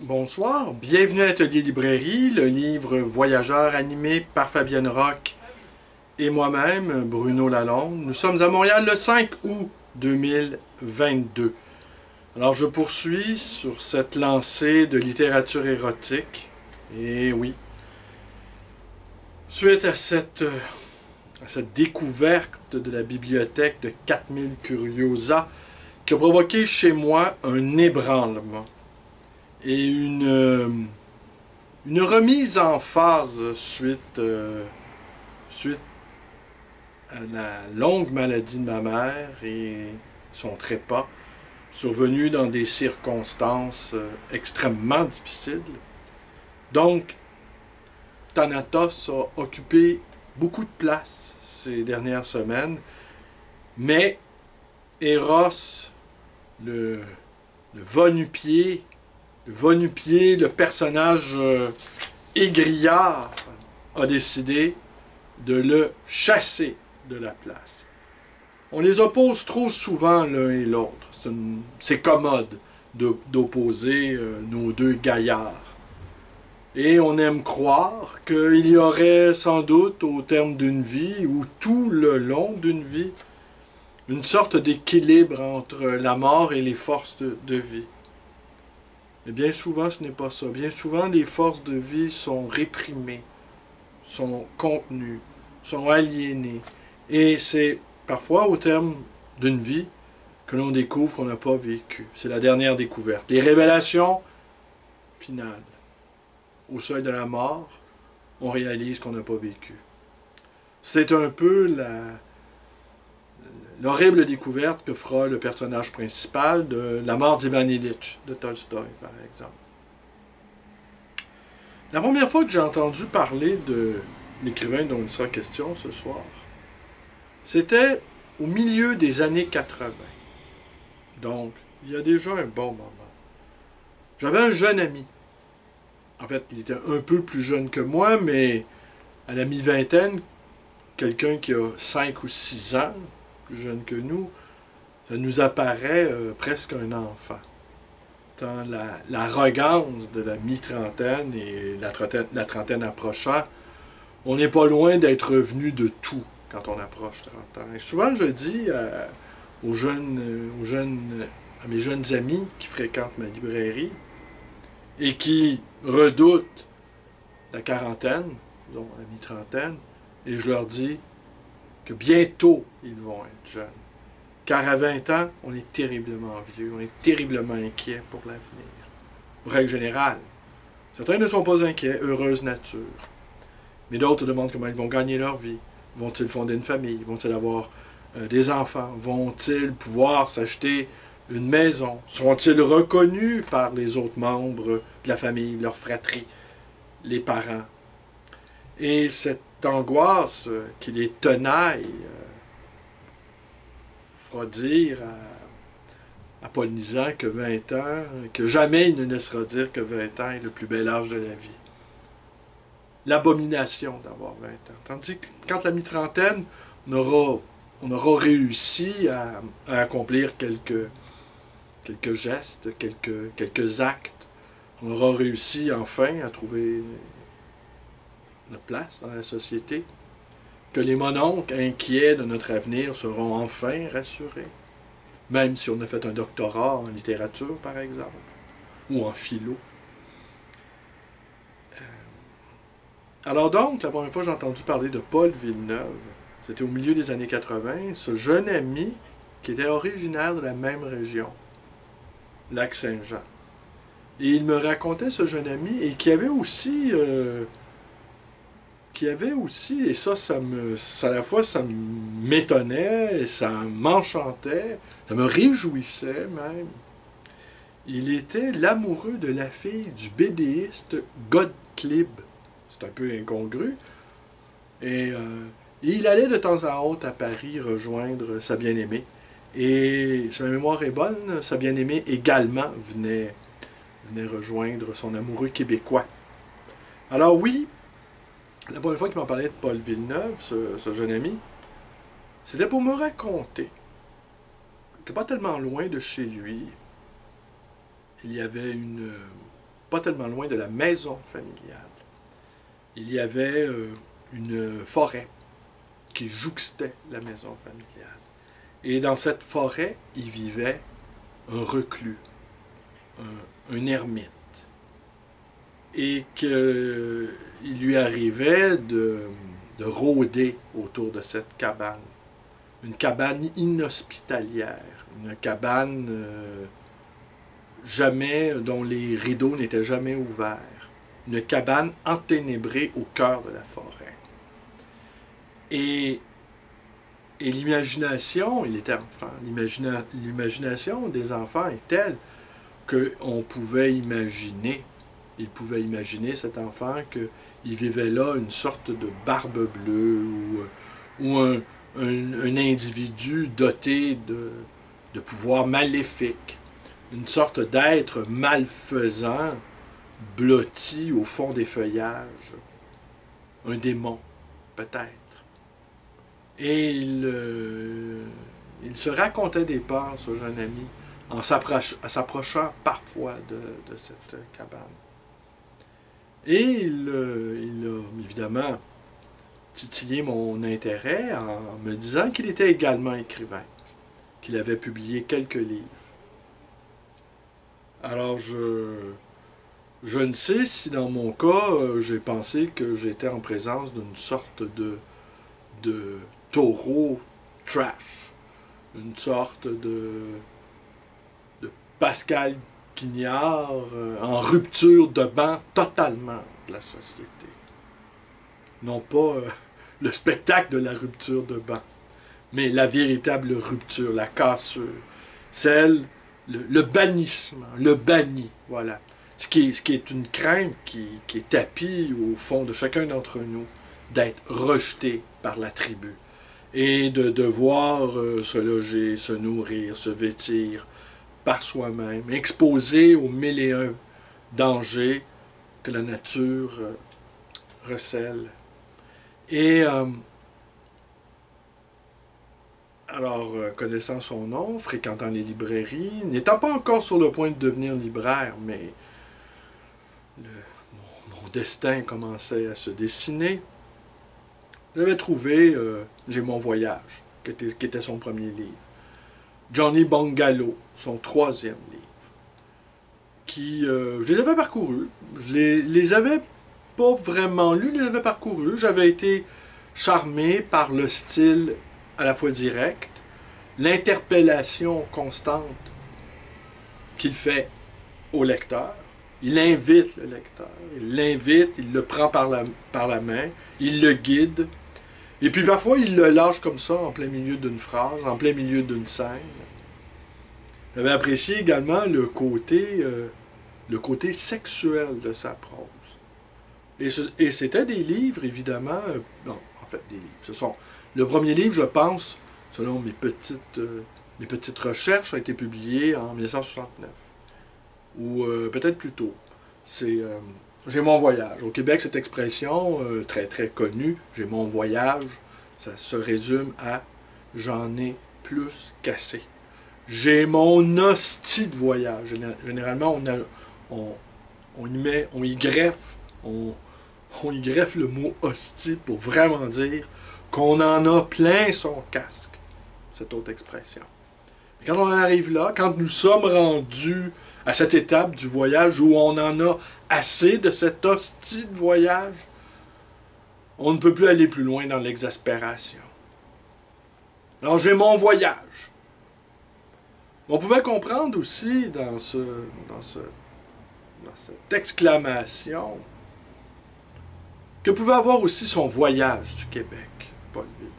Bonsoir, bienvenue à l'Atelier Librairie, le livre Voyageurs animé par Fabienne Roch et moi-même, Bruno Lalonde. Nous sommes à Montréal le 5 août 2022. Alors je poursuis sur cette lancée de littérature érotique. Et oui, suite à cette découverte de la bibliothèque de 4000 Curiosa qui a provoqué chez moi un ébranlement et une remise en phase suite à la longue maladie de ma mère et son trépas, survenu dans des circonstances extrêmement difficiles. Donc, Thanatos a occupé beaucoup de place ces dernières semaines, mais Eros, le va-nu-pied, le personnage égrillard, a décidé de le chasser de la place. On les oppose trop souvent l'un et l'autre. C'est commode d'opposer nos deux gaillards. Et on aime croire qu'il y aurait sans doute au terme d'une vie, ou tout le long d'une vie, une sorte d'équilibre entre la mort et les forces de vie. Mais bien souvent, ce n'est pas ça. Bien souvent, les forces de vie sont réprimées, sont contenues, sont aliénées. Et c'est parfois au terme d'une vie que l'on découvre qu'on n'a pas vécu. C'est la dernière découverte. Les révélations finales. Au seuil de la mort, on réalise qu'on n'a pas vécu. C'est un peu l'horrible découverte que fera le personnage principal de La mort d'Ivan Ilitch de Tolstoï, par exemple. La première fois que j'ai entendu parler de l'écrivain dont il sera question ce soir, c'était au milieu des années 80. Donc, il y a déjà un bon moment. J'avais un jeune ami. En fait, il était un peu plus jeune que moi, mais à la mi-vingtaine, quelqu'un qui a 5 ou 6 ans, plus jeune que nous, ça nous apparaît presque un enfant. Tant l'arrogance de la mi-trentaine et la trentaine approchant, on n'est pas loin d'être revenu de tout quand on approche 30 ans. Et souvent, je dis à mes jeunes amis qui fréquentent ma librairie et qui redoutent la quarantaine, disons la mi-trentaine, et je leur dis que bientôt ils vont être jeunes. Car à 20 ans, on est terriblement vieux, on est terriblement inquiet pour l'avenir. Règle générale. Certains ne sont pas inquiets, heureuse nature. Mais d'autres demandent comment ils vont gagner leur vie. Vont-ils fonder une famille? Vont-ils avoir des enfants? Vont-ils pouvoir s'acheter une maison? Seront-ils reconnus par les autres membres de la famille, leur fratrie, les parents? Et cette angoisse qui les tenaille fera dire à Paul Nizan que 20 ans, que jamais il ne laissera dire que 20 ans est le plus bel âge de la vie. L'abomination d'avoir 20 ans. Tandis que quand la mi-trentaine, on aura réussi à accomplir quelques gestes, quelques actes. On aura réussi enfin à trouver notre place dans la société. Que les mononcles inquiets de notre avenir seront enfin rassurés. Même si on a fait un doctorat en littérature, par exemple, ou en philo. Alors donc, la première fois que j'ai entendu parler de Paul Villeneuve, c'était au milieu des années 80, ce jeune ami qui était originaire de la même région, Lac-Saint-Jean. Et il me racontait, ce jeune ami, et qui avait aussi, et ça à la fois ça m'étonnait, et ça m'enchantait, ça me réjouissait même. Il était l'amoureux de la fille du bédéiste Gottlieb. C'est un peu incongru. Et il allait de temps en temps à Paris rejoindre sa bien-aimée. Et si ma mémoire est bonne, sa bien-aimée également venait rejoindre son amoureux québécois. Alors oui, la première fois qu'il m'en parlait de Paul Villeneuve, ce jeune ami, c'était pour me raconter que pas tellement loin de chez lui, il y avait une pas tellement loin de la maison familiale, il y avait une forêt qui jouxtait la maison familiale. Et dans cette forêt, il vivait un reclus, un ermite. Et qu'il lui arrivait de rôder autour de cette cabane. Une cabane inhospitalière, une cabane dont les rideaux n'étaient jamais ouverts. Une cabane enténébrée au cœur de la forêt. Et l'imagination, il était enfant, l'imagination des enfants est telle qu'on pouvait imaginer, il pouvait imaginer cet enfant qu'il vivait là une sorte de barbe bleue ou un individu doté de pouvoirs maléfiques, une sorte d'être malfaisant blotti au fond des feuillages, un démon peut-être. Et il se racontait des peurs, ce jeune ami, en s'approchant parfois de cette cabane. Et il a évidemment titillé mon intérêt en me disant qu'il était également écrivain, qu'il avait publié quelques livres. Alors je ne sais si dans mon cas, j'ai pensé que j'étais en présence d'une sorte de taureau trash, une sorte de Pascal Quignard en rupture de banc totalement de la société. Non pas le spectacle de la rupture de banc, mais la véritable rupture, la cassure, le bannissement, le banni, voilà. Ce qui est une crainte qui est tapie au fond de chacun d'entre nous, d'être rejeté par la tribu et de devoir se loger, se nourrir, se vêtir par soi-même, exposé aux mille et un dangers que la nature recèle. Et alors, connaissant son nom, fréquentant les librairies, n'étant pas encore sur le point de devenir libraire, mais mon destin commençait à se dessiner, j'avais trouvé J'ai mon voyage, qui était son premier livre. Johnny Bungalow, son troisième livre, qui, je les avais parcourus, je les avais pas vraiment lus, je les avais parcourus, j'avais été charmé par le style à la fois direct, l'interpellation constante qu'il fait au lecteur. Il invite le lecteur, il l'invite, il le prend par la main, il le guide, et puis parfois il le lâche comme ça, en plein milieu d'une phrase, en plein milieu d'une scène. J'avais apprécié également le côté sexuel de sa prose. Et c'était des livres, évidemment, non, en fait, des livres. Le premier livre, je pense, selon mes petites recherches, a été publié en 1969. Ou peut-être plus tôt. C'est J'ai mon voyage. Au Québec, cette expression, très très connue, j'ai mon voyage, ça se résume à j'en ai plus qu'assez. J'ai mon hostie de voyage. Généralement, on y greffe le mot hostie pour vraiment dire qu'on en a plein son casque, cette autre expression. Et quand on arrive là, quand nous sommes rendus à cette étape du voyage où on en a assez de cette hostie de voyage, on ne peut plus aller plus loin dans l'exaspération. Alors j'ai mon voyage. On pouvait comprendre aussi dans cette exclamation que pouvait avoir aussi son voyage du Québec, Paul Villeneuve.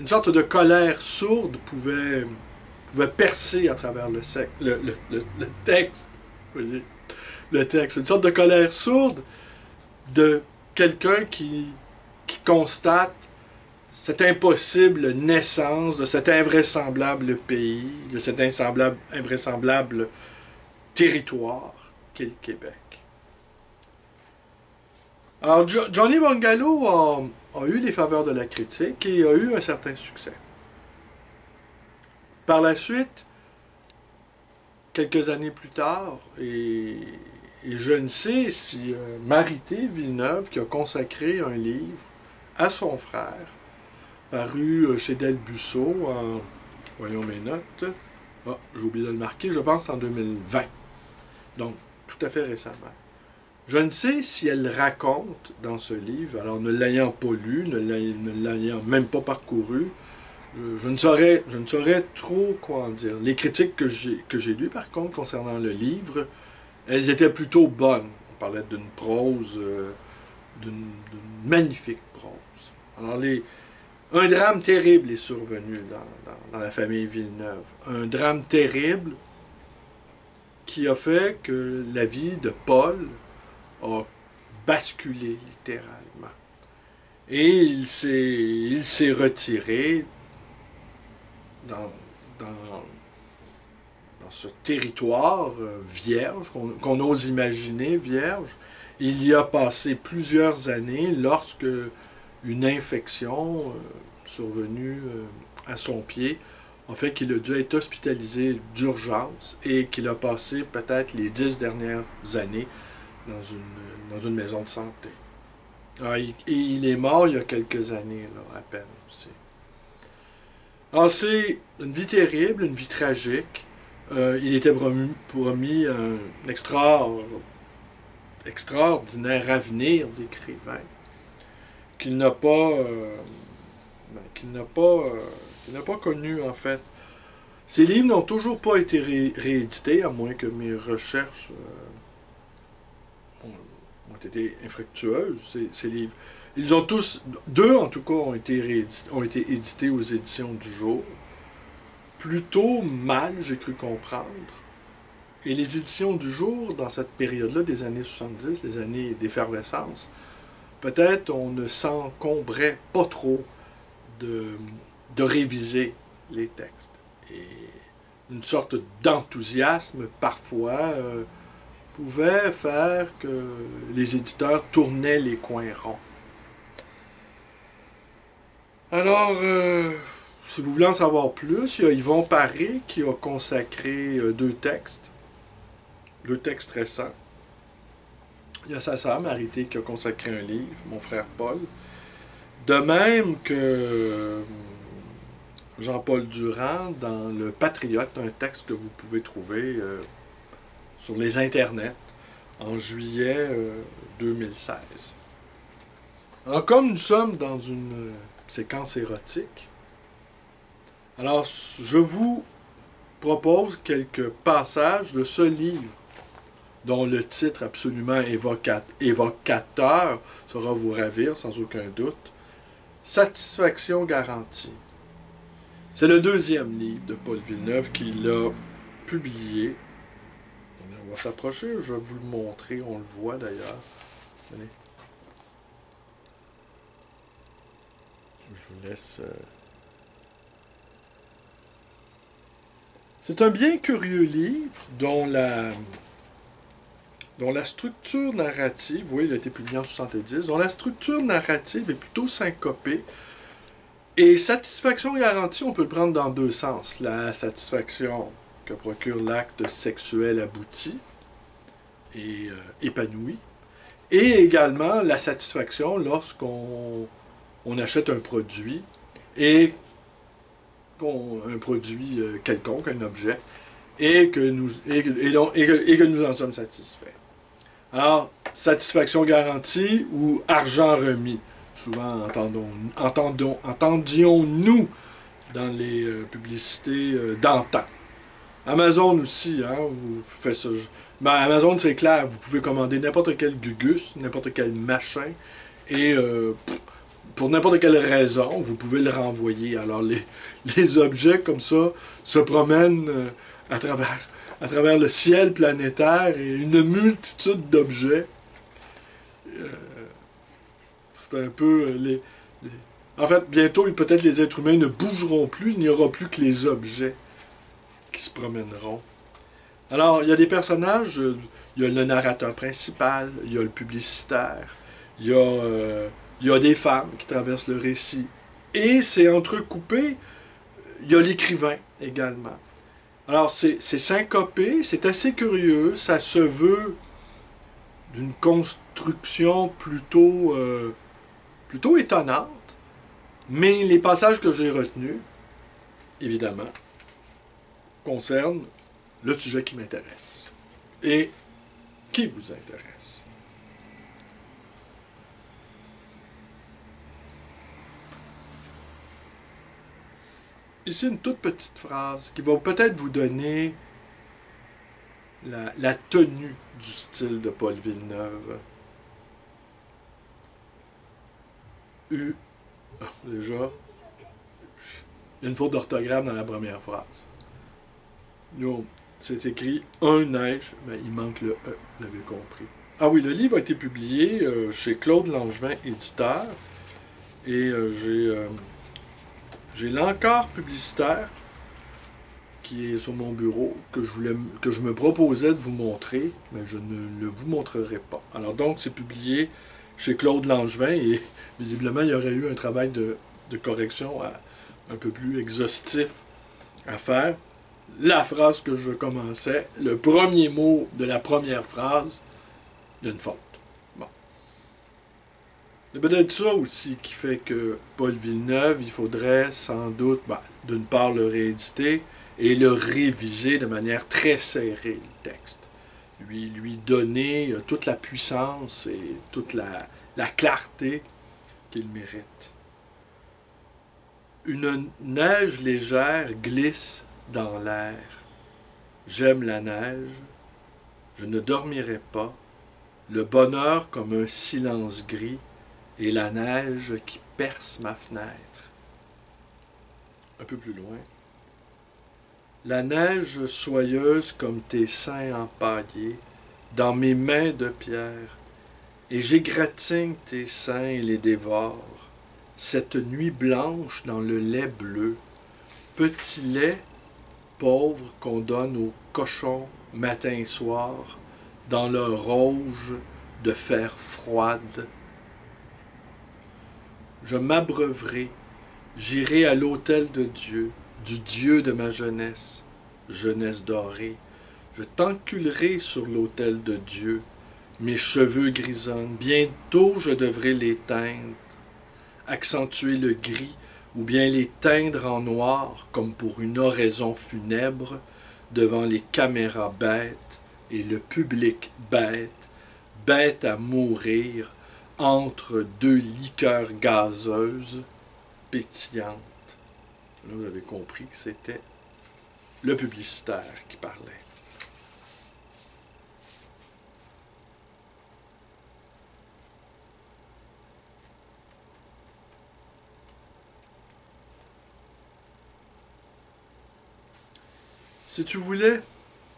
Une sorte de colère sourde pouvait percer à travers le texte. Voyez, le texte. Une sorte de colère sourde de quelqu'un qui constate cette impossible naissance de cet invraisemblable pays, de cet invraisemblable territoire qu'est le Québec. Alors, Johnny Bungalow a eu les faveurs de la critique et a eu un certain succès. Par la suite, quelques années plus tard, et Et je ne sais si Marité Villeneuve, qui a consacré un livre à son frère, paru chez Delbusso en... Voyons mes notes. Ah, j'ai oublié de le marquer, je pense en 2020. Donc, tout à fait récemment. Je ne sais si elle raconte dans ce livre, alors ne l'ayant pas lu, ne l'ayant même pas parcouru, je ne saurais trop quoi en dire. Les critiques que j'ai lues, par contre, concernant le livre, elles étaient plutôt bonnes. On parlait d'une prose, d'une magnifique prose. Alors, un drame terrible est survenu dans la famille Villeneuve. Un drame terrible qui a fait que la vie de Paul a basculé littéralement. Et il s'est retiré dans ce territoire vierge, qu'on ose imaginer vierge. Il y a passé plusieurs années lorsque une infection survenue à son pied a fait qu'il a dû être hospitalisé d'urgence et qu'il a passé peut-être les 10 dernières années dans une maison de santé. Et il est mort il y a quelques années, là, à peine aussi. Alors c'est une vie terrible, une vie tragique. Il était promis un extraordinaire avenir d'écrivain qu'il n'a pas, connu en fait. Ces livres n'ont toujours pas été réédités, à moins que mes recherches ont été infructueuses, ces livres. Ils ont tous, deux en tout cas, ont été édités aux éditions du jour. Plutôt mal, j'ai cru comprendre. Et les éditions du jour, dans cette période-là, des années 70, les années d'effervescence, peut-être on ne s'encombrait pas trop de réviser les textes. Et une sorte d'enthousiasme, parfois, pouvait faire que les éditeurs tournaient les coins ronds. Alors, si vous voulez en savoir plus, il y a Yvon Paré qui a consacré deux textes récents. Il y a sa sœur Marité qui a consacré un livre, mon frère Paul. De même que Jean-Paul Durand dans Le Patriote, un texte que vous pouvez trouver sur les internets en juillet 2016. Alors, comme nous sommes dans une séquence érotique, alors je vous propose quelques passages de ce livre, dont le titre absolument évocateur saura vous ravir sans aucun doute, Satisfaction garantie. C'est le deuxième livre de Paul Villeneuve qu'il a publié. On va s'approcher, je vais vous le montrer, on le voit d'ailleurs. Allez. Je vous laisse... C'est un bien curieux livre dont la structure narrative, oui, il a été publié en 70, dont la structure narrative est plutôt syncopée. Et satisfaction garantie, on peut le prendre dans deux sens. La satisfaction que procure l'acte sexuel abouti et épanoui. Et également la satisfaction lorsqu'on achète un produit et un produit quelconque, un objet, et que nous en sommes satisfaits. Alors, satisfaction garantie ou argent remis. Souvent entendions-nous dans les publicités d'antan. Amazon aussi, hein, vous faites ça. Mais Amazon, c'est clair, vous pouvez commander n'importe quel gugus, n'importe quel machin, et pour n'importe quelle raison, vous pouvez le renvoyer. Alors, les objets comme ça se promènent à travers le ciel planétaire et une multitude d'objets. C'est un peu... En fait, bientôt, peut-être les êtres humains ne bougeront plus, il n'y aura plus que les objets qui se promèneront. Alors, il y a des personnages, il y a le narrateur principal, il y a le publicitaire, il y a des femmes qui traversent le récit. Et c'est entrecoupé, il y a l'écrivain également. Alors, c'est syncopé, c'est assez curieux, ça se veut d'une construction plutôt étonnante, mais les passages que j'ai retenus, évidemment, concernent le sujet qui m'intéresse et qui vous intéresse. Ici, une toute petite phrase qui va peut-être vous donner la tenue du style de Paul Villeneuve. Déjà, il y a une faute d'orthographe dans la première phrase. C'est écrit « un neige », mais il manque le « e », vous l'avez compris. Ah oui, le livre a été publié chez Claude Langevin, éditeur, et j'ai l'encart publicitaire qui est sur mon bureau, que je me proposais de vous montrer, mais je ne le vous montrerai pas. Alors donc, c'est publié chez Claude Langevin, et visiblement, il y aurait eu un travail de correction un peu plus exhaustif à faire. La phrase que je commençais, le premier mot de la première phrase, il y a une faute. Bon. C'est peut-être ça aussi qui fait que Paul Villeneuve, il faudrait sans doute, d'une part, le rééditer et le réviser de manière très serrée, le texte. Lui donner toute la puissance et toute la clarté qu'il mérite. Une neige légère glisse dans l'air. J'aime la neige, je ne dormirai pas. Le bonheur comme un silence gris et la neige qui perce ma fenêtre. Un peu plus loin. La neige soyeuse comme tes seins empaillés dans mes mains de pierre, et j'égratigne tes seins et les dévore. Cette nuit blanche dans le lait bleu, petit lait pauvre qu'on donne aux cochons matin et soir, dans leur auge de fer froide. Je m'abreuverai, j'irai à l'autel de Dieu, du Dieu de ma jeunesse, jeunesse dorée. Je t'enculerai sur l'autel de Dieu, mes cheveux grisonnent, bientôt je devrai les teindre, accentuer le gris, ou bien les teindre en noir, comme pour une oraison funèbre, devant les caméras bêtes et le public bête, bête à mourir, entre deux liqueurs gazeuses, pétillantes. Là, vous avez compris que c'était le publicitaire qui parlait. Si tu voulais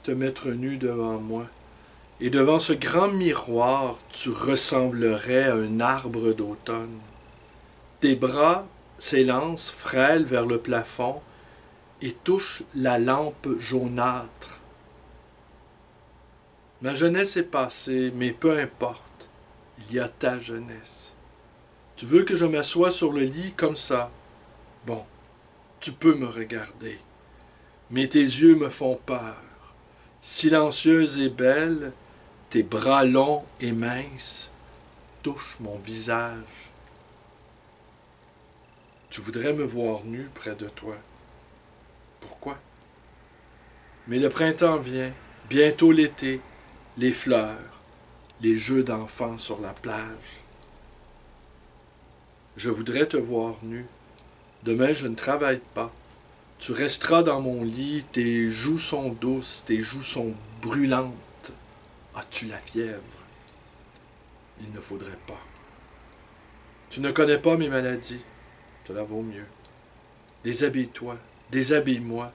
te mettre nu devant moi, et devant ce grand miroir, tu ressemblerais à un arbre d'automne. Tes bras s'élancent frêles vers le plafond et touchent la lampe jaunâtre. Ma jeunesse est passée, mais peu importe, il y a ta jeunesse. Tu veux que je m'assoie sur le lit comme ça? Bon, tu peux me regarder. Mais tes yeux me font peur. Silencieuse et belle, tes bras longs et minces touchent mon visage. Tu voudrais me voir nu près de toi. Pourquoi? Mais le printemps vient, bientôt l'été, les fleurs, les jeux d'enfants sur la plage. Je voudrais te voir nu. Demain, je ne travaille pas. Tu resteras dans mon lit, tes joues sont douces, tes joues sont brûlantes. As-tu la fièvre? Il ne faudrait pas. Tu ne connais pas mes maladies. Cela vaut mieux. Déshabille-toi, déshabille-moi,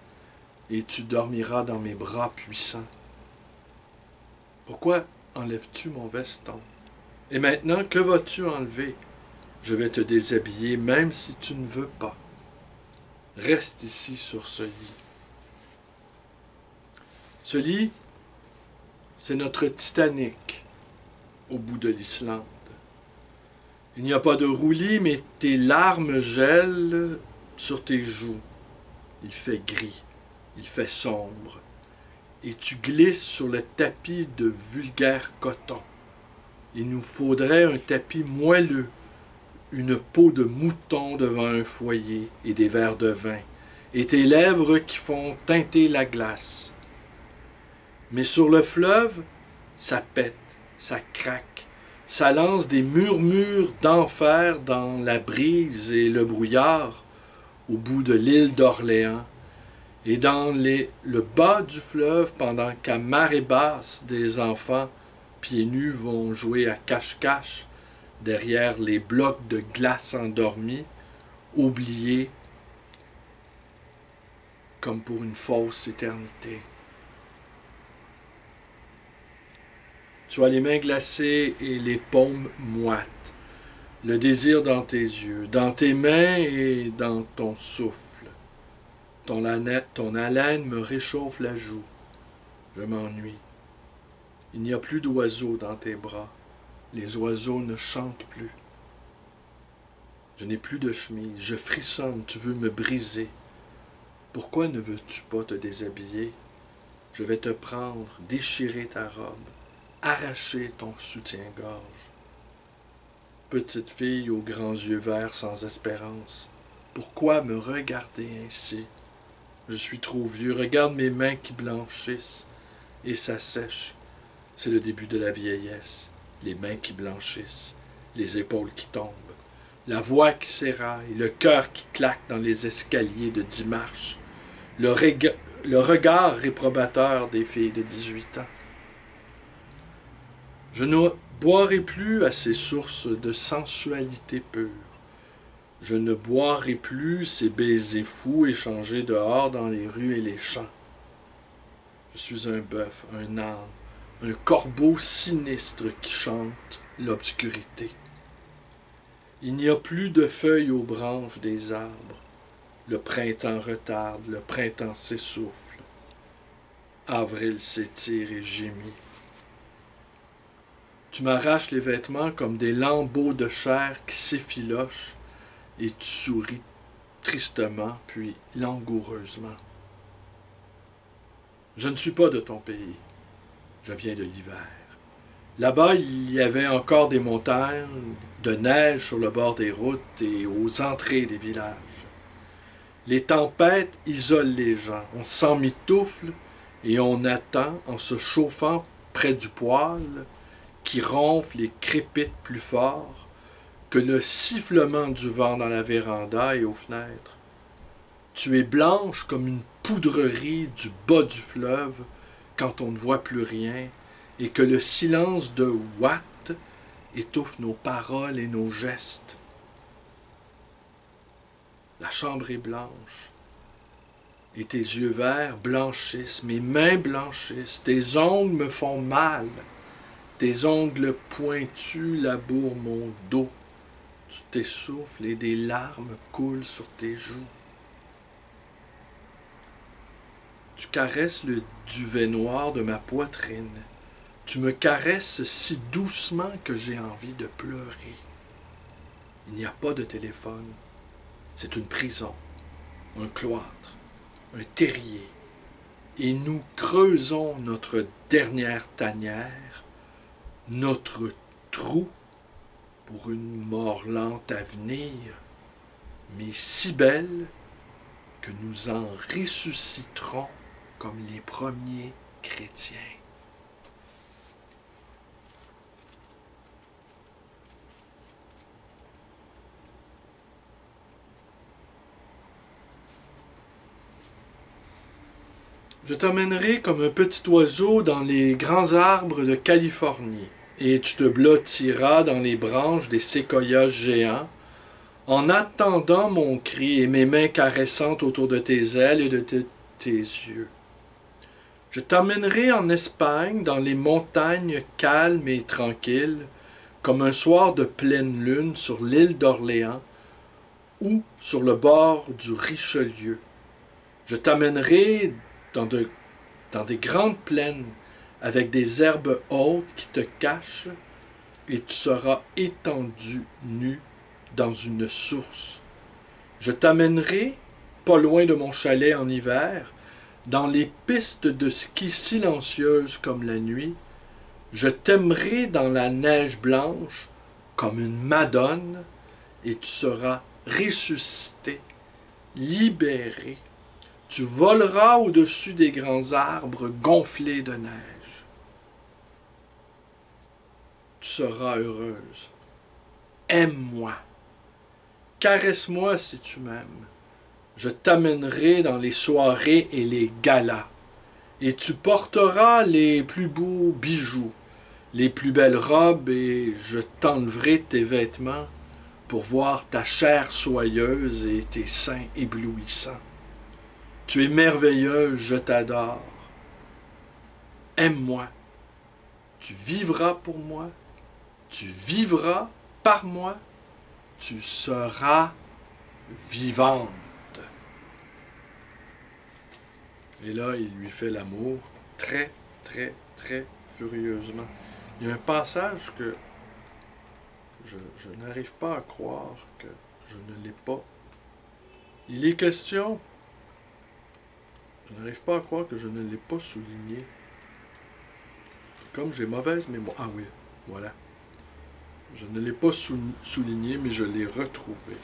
et tu dormiras dans mes bras puissants. Pourquoi enlèves-tu mon veston? Et maintenant, que vas-tu enlever? Je vais te déshabiller même si tu ne veux pas. Reste ici sur ce lit. Ce lit, c'est notre Titanic au bout de l'Islande. Il n'y a pas de roulis, mais tes larmes gèlent sur tes joues. Il fait gris, il fait sombre, et tu glisses sur le tapis de vulgaire coton. Il nous faudrait un tapis moelleux, une peau de mouton devant un foyer et des verres de vin, et tes lèvres qui font teinter la glace. Mais sur le fleuve, ça pète, ça craque, ça lance des murmures d'enfer dans la brise et le brouillard au bout de l'île d'Orléans, et dans le bas du fleuve, pendant qu'à marée basse, des enfants pieds nus vont jouer à cache-cache derrière les blocs de glace endormis, oubliés comme pour une fausse éternité. Tu as les mains glacées et les paumes moites, le désir dans tes yeux, dans tes mains et dans ton souffle. Ton haleine me réchauffe la joue. Je m'ennuie. Il n'y a plus d'oiseaux dans tes bras. Les oiseaux ne chantent plus. Je n'ai plus de chemise. Je frissonne. Tu veux me briser. Pourquoi ne veux-tu pas te déshabiller? Je vais te prendre, déchirer ta robe, arracher ton soutien-gorge. Petite fille aux grands yeux verts sans espérance, pourquoi me regarder ainsi? Je suis trop vieux. Regarde mes mains qui blanchissent et s'assèchent. C'est le début de la vieillesse. Les mains qui blanchissent, les épaules qui tombent, la voix qui s'éraille, le cœur qui claque dans les escaliers de 10 marches, le regard réprobateur des filles de 18 ans. Je ne boirai plus à ces sources de sensualité pure. Je ne boirai plus ces baisers fous échangés dehors dans les rues et les champs. Je suis un bœuf, un âne, un corbeau sinistre qui chante l'obscurité. Il n'y a plus de feuilles aux branches des arbres. Le printemps retarde, le printemps s'essouffle. Avril s'étire et gémit. Tu m'arraches les vêtements comme des lambeaux de chair qui s'effilochent et tu souris tristement, puis langoureusement. Je ne suis pas de ton pays. Je viens de l'hiver. Là-bas, il y avait encore des montagnes, de neige sur le bord des routes et aux entrées des villages. Les tempêtes isolent les gens. On s'emmitoufle et on attend en se chauffant près du poêle qui ronfle et crépite plus fort que le sifflement du vent dans la véranda et aux fenêtres. Tu es blanche comme une poudrerie du bas du fleuve quand on ne voit plus rien et que le silence de Watt étouffe nos paroles et nos gestes. La chambre est blanche et tes yeux verts blanchissent, mes mains blanchissent, tes ongles me font mal, tes ongles pointus labourent mon dos. Tu t'essouffles et des larmes coulent sur tes joues. Tu caresses le duvet noir de ma poitrine. Tu me caresses si doucement que j'ai envie de pleurer. Il n'y a pas de téléphone. C'est une prison, un cloître, un terrier. Et nous creusons notre dernière tanière, notre trou pour une mort lente à venir, mais si belle que nous en ressusciterons comme les premiers chrétiens. Je t'emmènerai comme un petit oiseau dans les grands arbres de Californie, et tu te blottiras dans les branches des séquoias géants, en attendant mon cri et mes mains caressantes autour de tes ailes et de tes yeux. Je t'emmènerai en Espagne, dans les montagnes calmes et tranquilles, comme un soir de pleine lune sur l'île d'Orléans ou sur le bord du Richelieu. Je t'amènerai dans des grandes plaines avec des herbes hautes qui te cachent et tu seras étendu nu dans une source. Je t'amènerai, pas loin de mon chalet en hiver, dans les pistes de ski silencieuses comme la nuit, Je t'aimerai dans la neige blanche comme une madone, et tu seras ressuscité, libéré. Tu voleras au-dessus des grands arbres gonflés de neige. Tu seras heureuse. Aime-moi. Caresse-moi si tu m'aimes. Je t'amènerai dans les soirées et les galas, et tu porteras les plus beaux bijoux, les plus belles robes, et je t'enlèverai tes vêtements pour voir ta chair soyeuse et tes seins éblouissants. Tu es merveilleuse, je t'adore. Aime-moi. Tu vivras pour moi. Tu vivras par moi. Tu seras vivante. Et là, il lui fait l'amour très, très, très furieusement. Il y a un passage que je n'arrive pas à croire que je ne l'ai pas. Il est question, je n'arrive pas à croire que je ne l'ai pas souligné. Comme j'ai mauvaise mémoire. Ah oui, voilà. Je ne l'ai pas souligné, mais je l'ai retrouvé.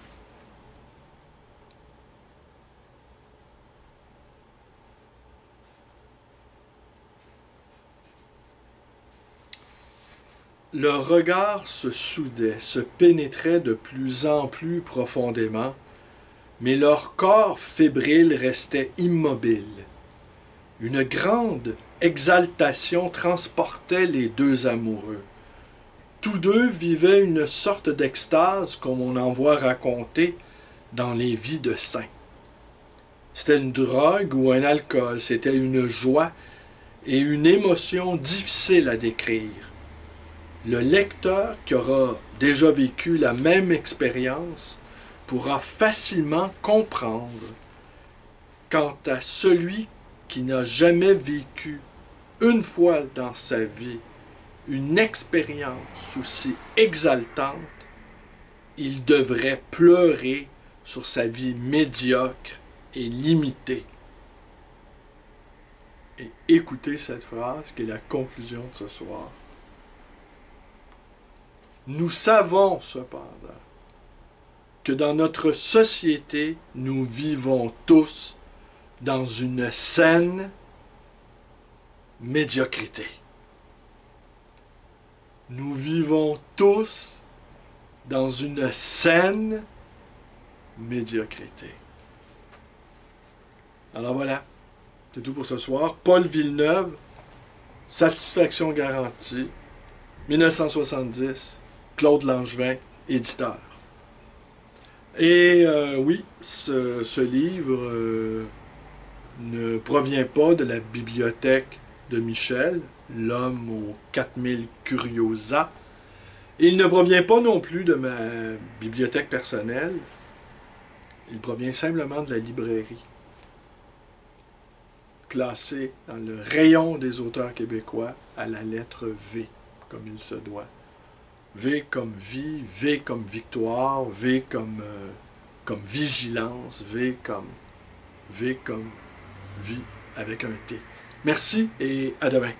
Leur regard se soudait, se pénétrait de plus en plus profondément, mais leur corps fébrile restait immobile. Une grande exaltation transportait les deux amoureux. Tous deux vivaient une sorte d'extase comme on en voit raconter dans les vies de saints. C'était une drogue ou un alcool, c'était une joie et une émotion difficile à décrire. Le lecteur qui aura déjà vécu la même expérience pourra facilement comprendre. Quant à celui qui n'a jamais vécu une fois dans sa vie une expérience aussi exaltante, il devrait pleurer sur sa vie médiocre et limitée. Et écoutez cette phrase qui est la conclusion de ce soir. Nous savons cependant que dans notre société, nous vivons tous dans une saine médiocrité. Nous vivons tous dans une saine médiocrité. Alors voilà, c'est tout pour ce soir. Paul Villeneuve, Satisfaction garantie, 1970, Claude Langevin, éditeur. Et oui, ce livre ne provient pas de la bibliothèque de Michel, l'homme aux 4000 curiosa. Et il ne provient pas non plus de ma bibliothèque personnelle. Il provient simplement de la librairie, classé dans le rayon des auteurs québécois à la lettre V, comme il se doit. V comme vie, V comme victoire, V comme vigilance, V comme vie avec un T. Merci et à demain.